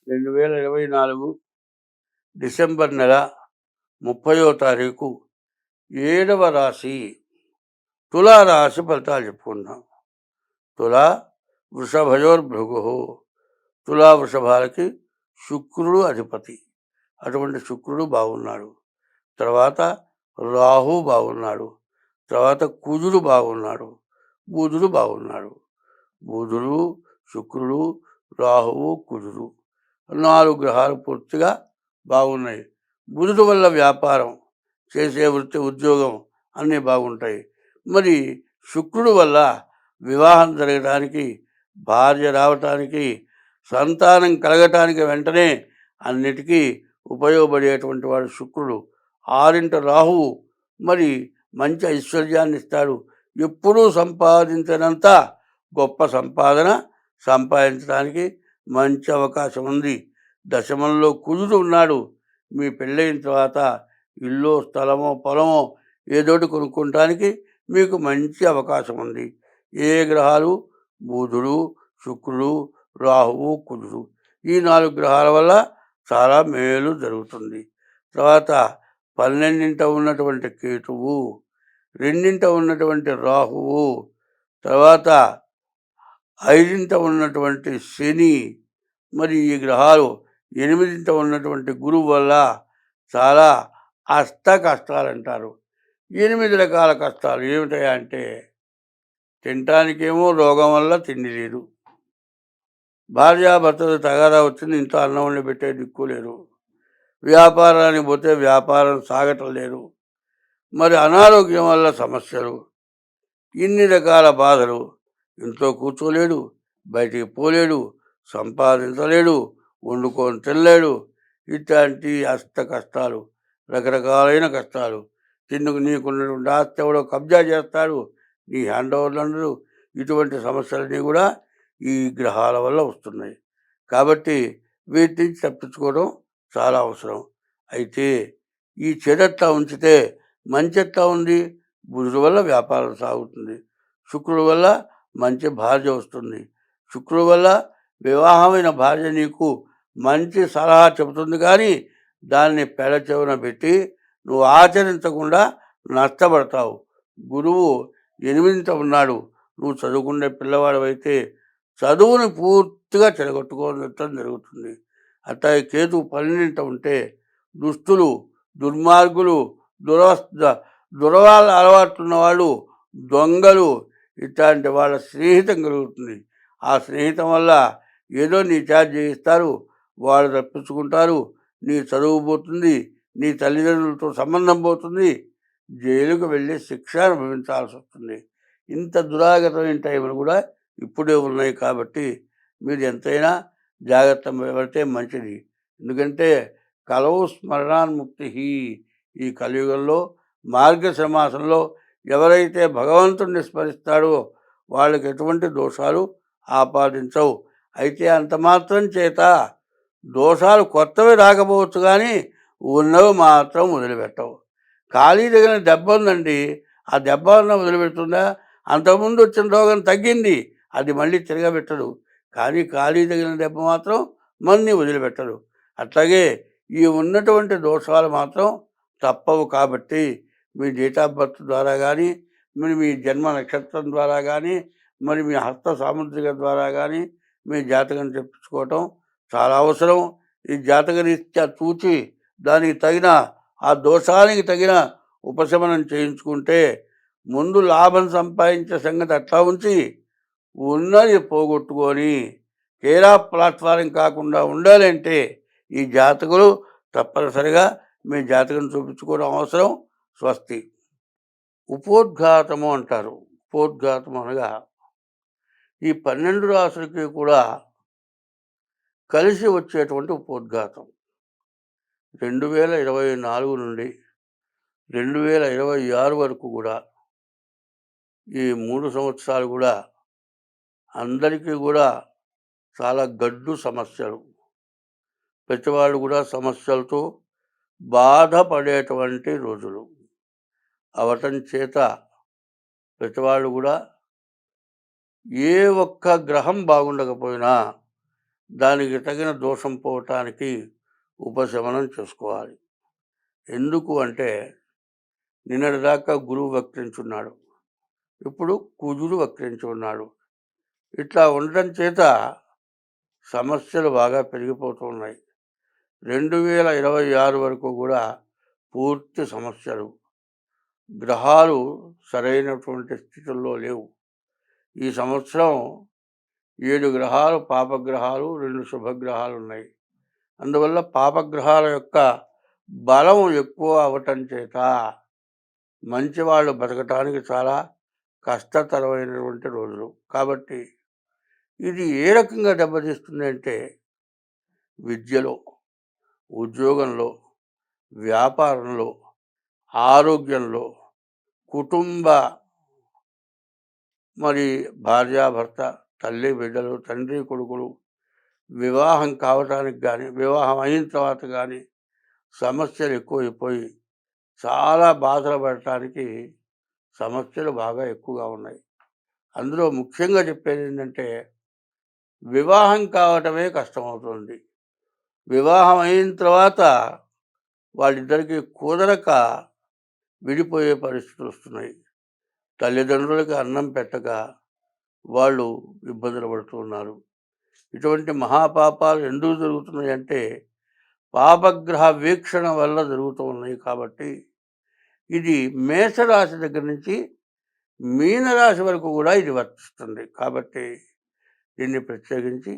2024 December నెల 30వ తారీఖు 7వ రాశి తులారాశి ఫలితాలు చెప్పుకుందాం. తులా వృషభయోర్భృగు. తులా వృషభాలకి శుక్రుడు అధిపతి. అటువంటి శుక్రుడు బాగున్నాడు. తర్వాత రాహు బాగున్నాడు. తర్వాత కుజుడు బాగున్నాడు. బుధుడు బాగున్నాడు. బుధుడు, శుక్రుడు, రాహువు, కుజుడు 4 గ్రహాలు పూర్తిగా బాగున్నాయి. బుధుడు వల్ల వ్యాపారం, చేసే వృత్తి, ఉద్యోగం అన్నీ బాగుంటాయి. మరి శుక్రుడు వల్ల వివాహం జరగటానికి, భార్య రావటానికి, సంతానం కలగటానికి వెంటనే అన్నిటికీ ఉపయోగపడేటువంటి వాడు శుక్రుడు. 6 రాహువు మరి మంచి ఐశ్వర్యాన్ని ఇస్తాడు. ఎప్పుడూ సంపాదించినంత గొప్ప సంపాదన సంపాదించడానికి మంచి అవకాశం ఉంది. దశమంలో కుజుడు ఉన్నాడు. మీ పెళ్ళైన తర్వాత ఇల్లు, స్థలమో, పొలమో ఏదోటి కొనుక్కోవటానికి మీకు మంచి అవకాశం ఉంది. ఏ గ్రహాలు? బుధుడు, శుక్రుడు, రాహువు, కుజుడు. ఈ 4 గ్రహాల వల్ల చాలా మేలు జరుగుతుంది. తర్వాత 12ంట ఉన్నటువంటి కేతువు, 2ంట ఉన్నటువంటి రాహువు, తర్వాత 5ంట ఉన్నటువంటి శని, మరి ఈ గ్రహాలు 8ంట ఉన్నటువంటి గురువు వల్ల చాలా అష్ట కష్టాలు అంటారు. 8 రకాల కష్టాలు ఏమిటాయా అంటే, తినటానికేమో రోగం వల్ల తిండి లేదు, భార్యాభర్తలు తగాదా వచ్చింది, ఇంట్లో అన్నం వండి పెట్టే దిక్కు లేరు, వ్యాపారానికి పోతే వ్యాపారం సాగటం లేదు, మరి అనారోగ్యం వల్ల సమస్యలు, ఇన్ని రకాల బాధలు. ఇంట్లో కూర్చోలేడు, బయటికి పోలేడు, సంపాదించలేడు, వండుకొని తినలేడు. ఇట్లాంటి అష్ట కష్టాలు, రకరకాలైన కష్టాలు. నీకున్నటువంటి ఆస్తి ఎవడో కబ్జా చేస్తాడు, నీ హ్యాండ్ ఓవర్లు ఉండదు. ఇటువంటి సమస్యలన్నీ కూడా ఈ గ్రహాల వల్ల వస్తున్నాయి. కాబట్టి వీటి నుంచి తప్పించుకోవడం చాలా అవసరం. అయితే ఈ చెడెట్లా ఉంచితే మంచి ఎట్లా ఉంది? బుధుడు వల్ల వ్యాపారం సాగుతుంది. శుక్రుడు వల్ల మంచి భార్య వస్తుంది. శుక్రుడు వల్ల వివాహమైన భార్య నీకు మంచి సలహా చెబుతుంది, కానీ దాన్ని పెడచెవిన పెట్టి నువ్వు ఆచరించకుండా నష్టపడతావు. గురువు 8ంట ఉన్నాడు. నువ్వు చదువుకునే పిల్లవాడవైతే చదువుని పూర్తిగా చెడగొట్టుకోవడం జరుగుతుంది. అట్లాగే కేతు 12ంట ఉంటే దుస్తులు, దుర్మార్గులు, దురవాళ్ళ అలవాట్లున్న వాళ్ళు, దొంగలు, ఇట్లాంటి వాళ్ళ స్నేహితం కలుగుతుంది. ఆ స్నేహితం వల్ల ఏదో నీ చేత చేయిస్తారు, వాళ్ళు తప్పించుకుంటారు, నీ చదువు పోతుంది, నీ తల్లిదండ్రులతో సంబంధం పోతుంది, జైలుకు వెళ్ళి శిక్ష అనుభవించాల్సి వస్తుంది. ఇంత దురాగతమైన టైంలు కూడా ఇప్పుడే ఉన్నాయి. కాబట్టి మీరు ఎంతైనా జాగ్రత్త పడితే మంచిది. ఎందుకంటే కలవు స్మరణాన్ముక్తి. ఈ కలియుగంలో మార్గశిర మాసంలో ఎవరైతే భగవంతుడిని స్మరిస్తాడో వాళ్ళకి ఎటువంటి దోషాలు ఆపాదించవు. అయితే అంత మాత్రం చేత దోషాలు కొత్తవి రాకపోవచ్చు, కానీ ఉన్నవి మాత్రం వదిలిపెట్టవు. ఖాళీ తగిన దెబ్బ ఉందండి, ఆ దెబ్బ ఉన్న వదిలిపెడుతుందా? అంతకుముందు వచ్చిన రోగం తగ్గింది, అది మళ్ళీ తిరగబెట్టడు. కానీ ఖాళీ తగిన దెబ్బ మాత్రం మన్ని వదిలిపెట్టడు. అట్లాగే ఈ ఉన్నటువంటి దోషాలు మాత్రం తప్పవు. కాబట్టి మీ డేట్ ఆఫ్ బర్త్ ద్వారా కానీ, మరి మీ జన్మ నక్షత్రం ద్వారా కానీ, మరి మీ హస్త సాముద్రిక ద్వారా కానీ మీ జాతకం చెప్పించుకోవటం చాలా అవసరం. ఈ జాతక రీత్యా చూచి దానికి తగిన, ఆ దోషానికి తగిన ఉపశమనం చేయించుకుంటే ముందు లాభం సంపాదించే సంగతి అట్లా ఉంచి ఉన్నది పోగొట్టుకొని తీరా ప్లాట్ఫారం కాకుండా ఉండాలంటే ఈ జాతకులు తప్పనిసరిగా మీ జాతకం చూపించుకోవడం అవసరం. స్వస్తి. ఉపోద్ఘాతము అంటారు. ఉపోద్ఘాతం అనగా ఈ 12 రాశులకి కూడా కలిసి వచ్చేటువంటి ఉపోద్ఘాతం. 2024 నుండి 2026 వరకు కూడా ఈ 3 సంవత్సరాలు కూడా అందరికీ కూడా చాలా గడ్డు సమస్యలు. ప్రతివాళ్ళు కూడా సమస్యలతో బాధపడేటువంటి రోజులు అవటం చేత ప్రతివాళ్ళు కూడా ఏ ఒక్క గ్రహం బాగుండకపోయినా దానికి తగిన దోషం పోవటానికి ఉపశమనం చేసుకోవాలి. ఎందుకు అంటే నిన్నటిదాకా గురువు వక్రించున్నాడు. ఇప్పుడు కుజుడు వక్రించి ఉన్నాడు. ఇట్లా ఉండటం చేత సమస్యలు బాగా పెరిగిపోతూ ఉన్నాయి. 2026 వరకు కూడా పూర్తి సమస్యలు. గ్రహాలు సరైనటువంటి స్థితుల్లో లేవు. ఈ సంవత్సరం 7 గ్రహాలు పాపగ్రహాలు, 2 శుభగ్రహాలు ఉన్నాయి. అందువల్ల పాపగ్రహాల యొక్క బలం ఎక్కువ అవ్వటం చేత మంచివాళ్ళు బతకటానికి చాలా కష్టతరమైనటువంటి రోజులు. కాబట్టి ఇది ఏ రకంగా దెబ్బతీస్తుంది అంటే విద్యలో, ఉద్యోగంలో, వ్యాపారంలో, ఆరోగ్యంలో, కుటుంబ భార్యాభర్త, తల్లి బిడ్డలు, తండ్రి కొడుకులు వివాహం కావటానికి కానీ, వివాహం అయిన తర్వాత కానీ సమస్యలు ఎక్కువైపోయి చాలా బాధలు పడటానికి సమస్యలు బాగా ఎక్కువగా ఉన్నాయి. అందులో ముఖ్యంగా చెప్పేది ఏంటంటే వివాహం కావటమే కష్టమవుతుంది. వివాహం అయిన తర్వాత వాళ్ళిద్దరికీ కుదరక విడిపోయే పరిస్థితులు వస్తున్నాయి. తల్లిదండ్రులకి అన్నం పెట్టక వాళ్ళు ఇబ్బందులు పడుతున్నారు. ఇటువంటి మహాపాపాలు ఎందుకు జరుగుతున్నాయంటే పాపగ్రహ వీక్షణ వల్ల జరుగుతూ ఉన్నాయి. కాబట్టి ఇది మేషరాశి దగ్గర నుంచి మీనరాశి వరకు కూడా ఇది వర్తిస్తుంది. కాబట్టి దీన్ని ప్రత్యేకించి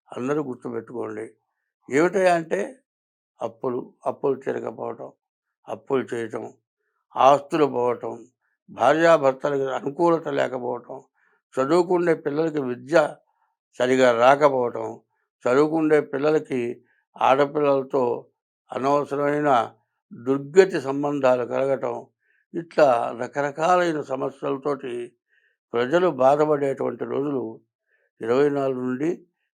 అందరూ గుర్తుపెట్టుకోండి. ఏమిటయా అంటే అప్పులు తీరకపోవటం, అప్పులు చేయటం, ఆస్తులు పోవటం, భార్యాభర్తలకు అనుకూలత లేకపోవటం, చదువుకునే పిల్లలకి విద్య సరిగా రాకపోవటం, చదువుకునే పిల్లలకి ఆడపిల్లలతో అనవసరమైన దుర్గతి సంబంధాలు కలగటం, ఇట్లా రకరకాలైన సమస్యలతోటి ప్రజలు బాధపడేటువంటి రోజులు 24 నుండి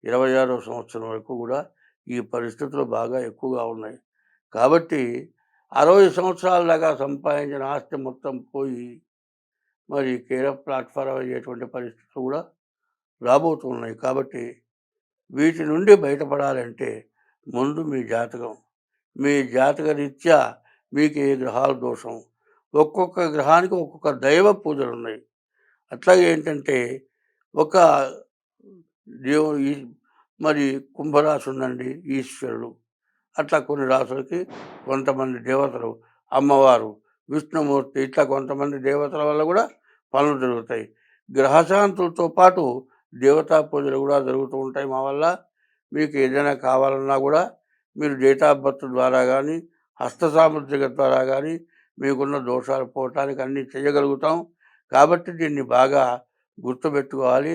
26వ సంవత్సరం వరకు కూడా ఈ పరిస్థితులు బాగా ఎక్కువగా ఉన్నాయి. కాబట్టి 60 సంవత్సరాల దాకా సంపాదించిన ఆస్తి మొత్తం పోయి కేర్ ఆఫ్ ప్లాట్ఫారం అయ్యేటువంటి పరిస్థితులు కూడా రాబోతున్నాయి. కాబట్టి వీటి నుండి బయటపడాలంటే ముందు మీ జాతక రీత్యా మీకు ఏ గ్రహాల దోషం, ఒక్కొక్క గ్రహానికి ఒక్కొక్క దైవ పూజలు ఉన్నాయి. అట్లాగే ఏంటంటే ఒక కుంభరాశి ఉందండి, ఈశ్వరుడు. అట్లా కొన్ని రాసులకి కొంతమంది దేవతలు, అమ్మవారు, విష్ణుమూర్తి, ఇట్లా కొంతమంది దేవతల వల్ల కూడా పనులు జరుగుతాయి. గ్రహశాంతులతో పాటు దేవతా పూజలు కూడా జరుగుతూ ఉంటాయి మా వల్ల. మీకు ఏదైనా కావాలన్నా కూడా మీరు డేట్ ఆఫ్ బర్త్ ద్వారా కానీ, హస్త సాముద్రిక ద్వారా కానీ మీకున్న దోషాలు పోవటానికి అన్నీ చేయగలుగుతాం. కాబట్టి దీన్ని బాగా గుర్తుపెట్టుకోవాలి.